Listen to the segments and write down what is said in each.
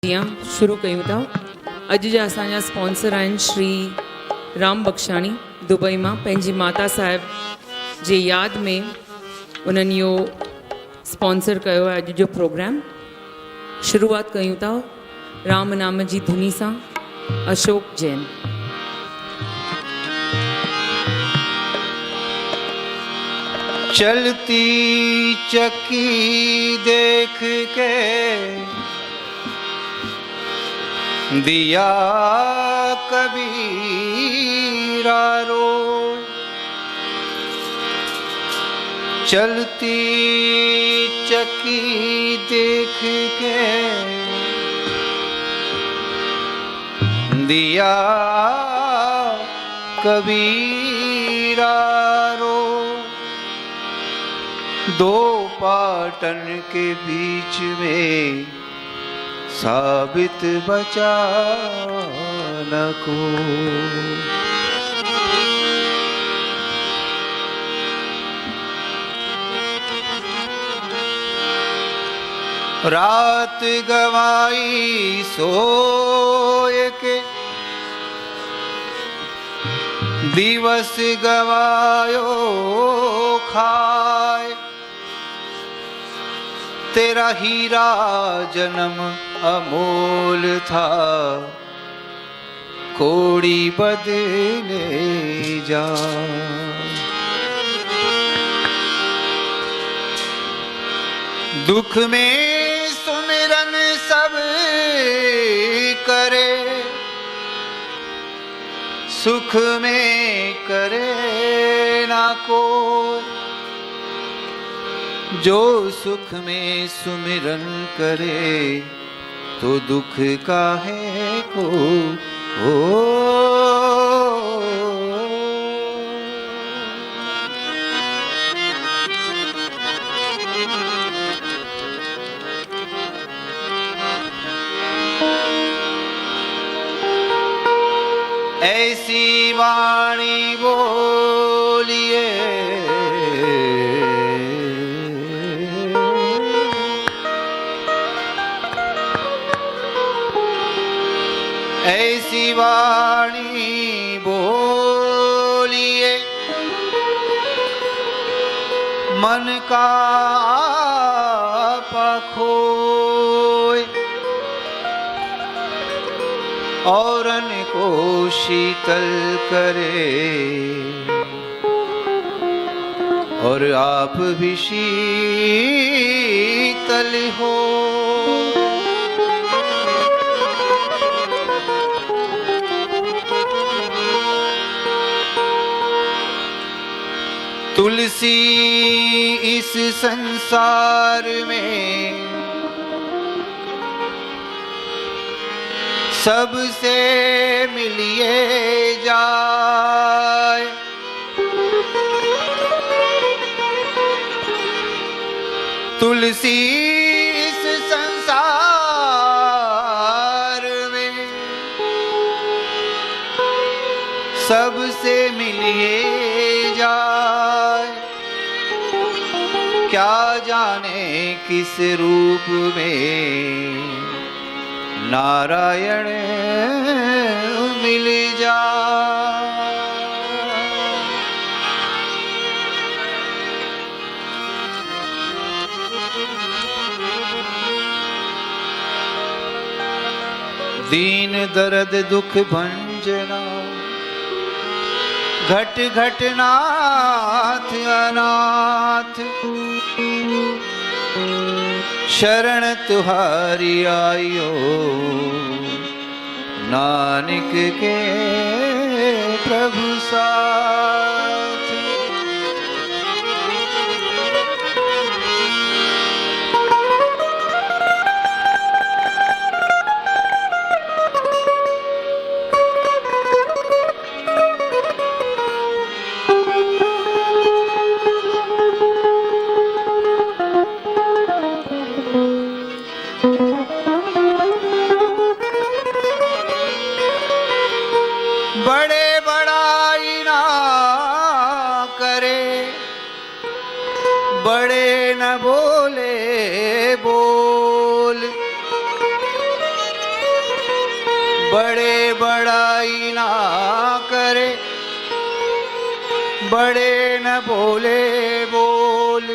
शुरू कयूं था। अॼु जा असांजा स्पॉन्सर आहिनि श्री राम बख्शाणी दुबई मां। पंहिंजी माता साहिब जे यादि में उन्हनि इहो स्पॉन्सर कयो आहे अॼु जो प्रोग्राम। शुरूआत कयूं था राम नाम जी धुनी सां। अशोक जैन। चलती चक्की देख के दिया कबीरा रो, चलती चक्की देख के दिया कबीरा रो। दो पाटन के बीच में साबित बचा न को। रात गवाई सोए के दिवस गवायो खाए। तेरा हीरा जन्म अमोल था कोड़ी बदले जा। दुख में सुमिरन सब करे, सुख में करे ना कोई। जो सुख में सुमिरन करे तो दुख काहे को हो। ऐसी वाणी बोलिए ऐसी वाणी बोलिए मन का आपा खोए। औरन को शीतल करे और आप भी शीतल हो। तुलसी इस संसार में सबसे मिलिए जाए। तुलसी इस संसार में सबसे मिलिए जाए। क्या जाने किस रूप में नारायण मिल जाए। दीन दर्द दुख भंजना घट घट नाथ अनाथ। शरण तुहारी आयो नानक के प्रभु साथ। बड़े बड़ाई ना करे, बड़े न बोले बोल। बड़े बड़ाई ना करे, बड़े न बोले बोल,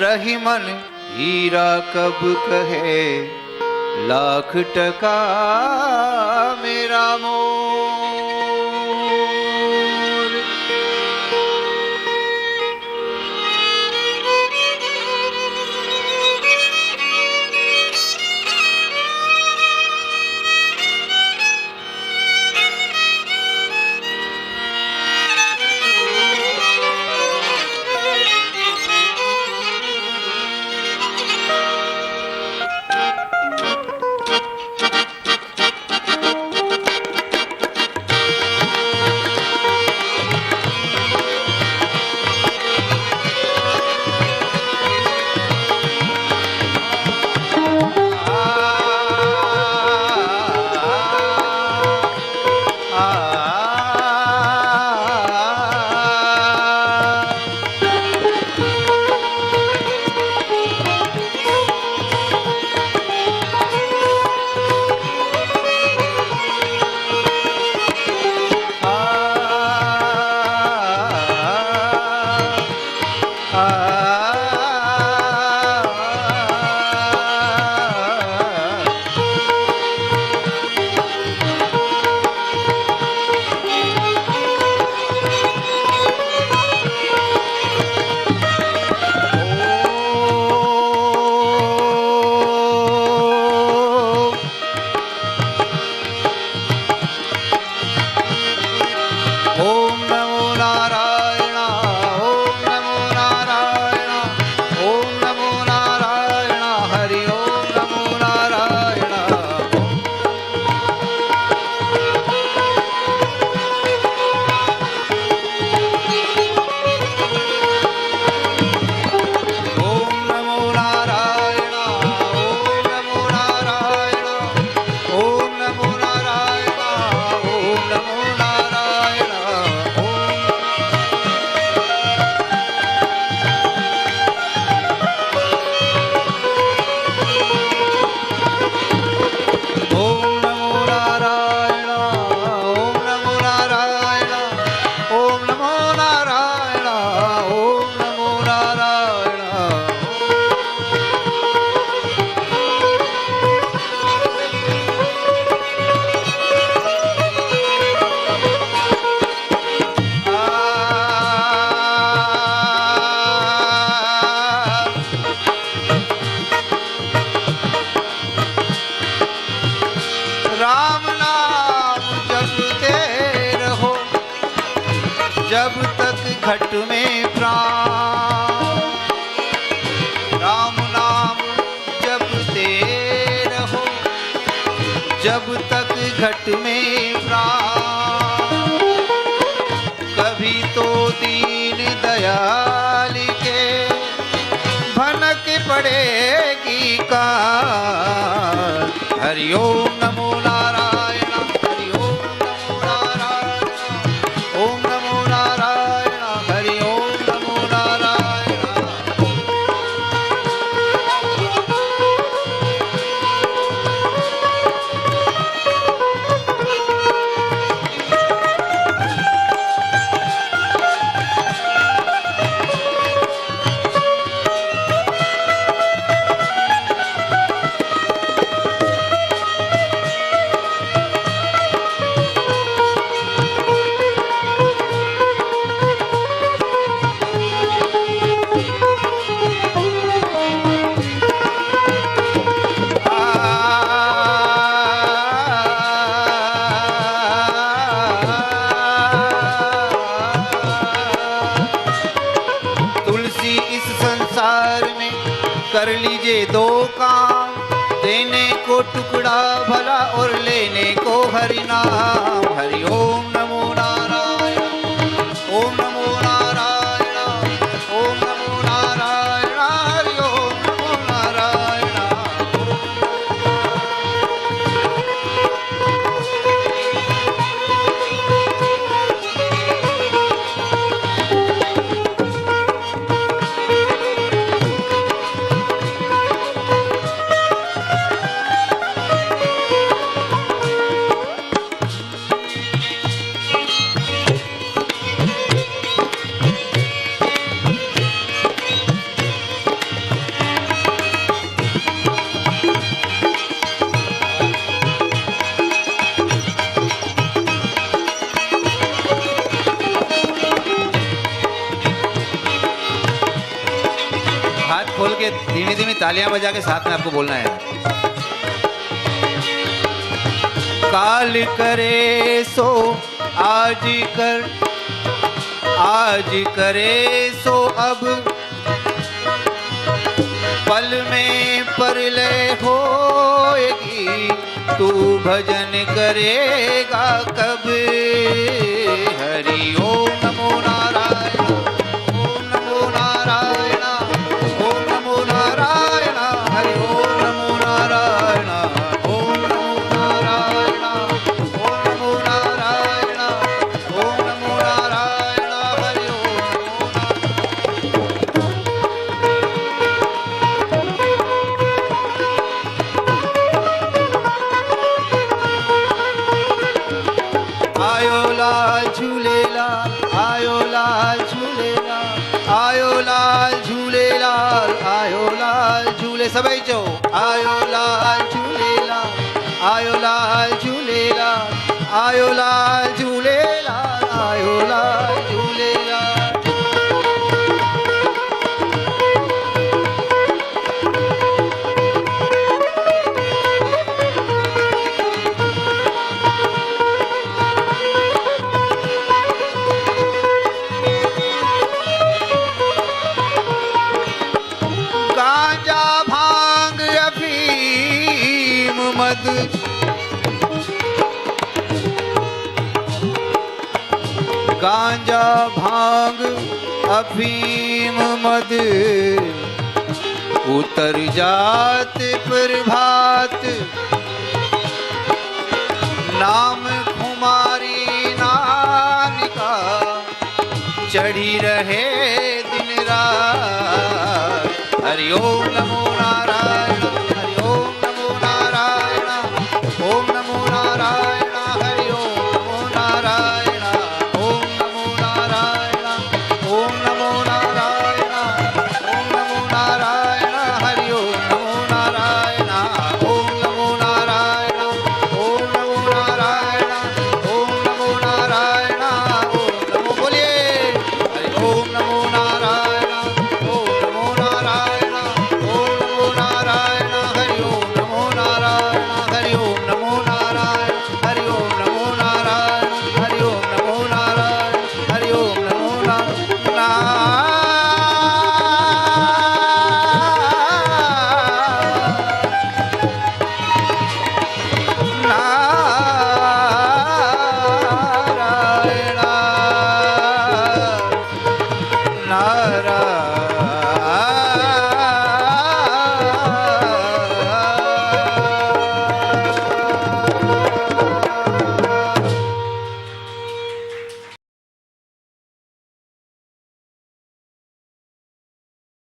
रही मन हीरा कब कहे, लाख टका मेरा मोल। राम नाम जपते रहो जब तक घट में प्राण, राम नाम जपते रहो जब तक घट में प्राण, कभी तो दीन दयाल के भनक पड़ेगी कान। हरि ओम नमो नारायण, हरि ओम नमो नारायण, ओम नमो नारायण, हरि ओम नमो नारायण। कर लीजिए दो काम, देने को टुकड़ा भला और लेने को हरि नाम। हरि ओम नमो नारायण, ओम नमो नारायण, ओम नमो नारायण, हरि ओम नमो नारायण। धीमी धीमी तालियां बजा के साथ में आपको बोलना है। काल करे सो आज कर, आज करे सो अब, पल में परलय होएगी, तू भजन करेगा कब। हरि ओम नमो नारायण, ओम नमो नारायण, ओम नमो नारायण, हरि ओम नमो नारायण, ओम नमो नारायण, ओम नमो नारायण, ओम नमो नारायण, हरि ओम आयो लाल झूलेलाल, आयो लाल झूलेलाल, आयो लाल झूलेलाल, आयो लाल झूले सभई चो, आयो लाल झूलेलाल, आयो लाल झूलेलाल, आयो लाल झूलेलाल, आयो लाल झूलेलाल। गांजा भांग अफीम मद, गांजा भांग अफीम मद, उतर जात प्रभात, नाम खुमारी नानिका, चढ़ी रहे दिन रात। हरि ओम नमो नारायण,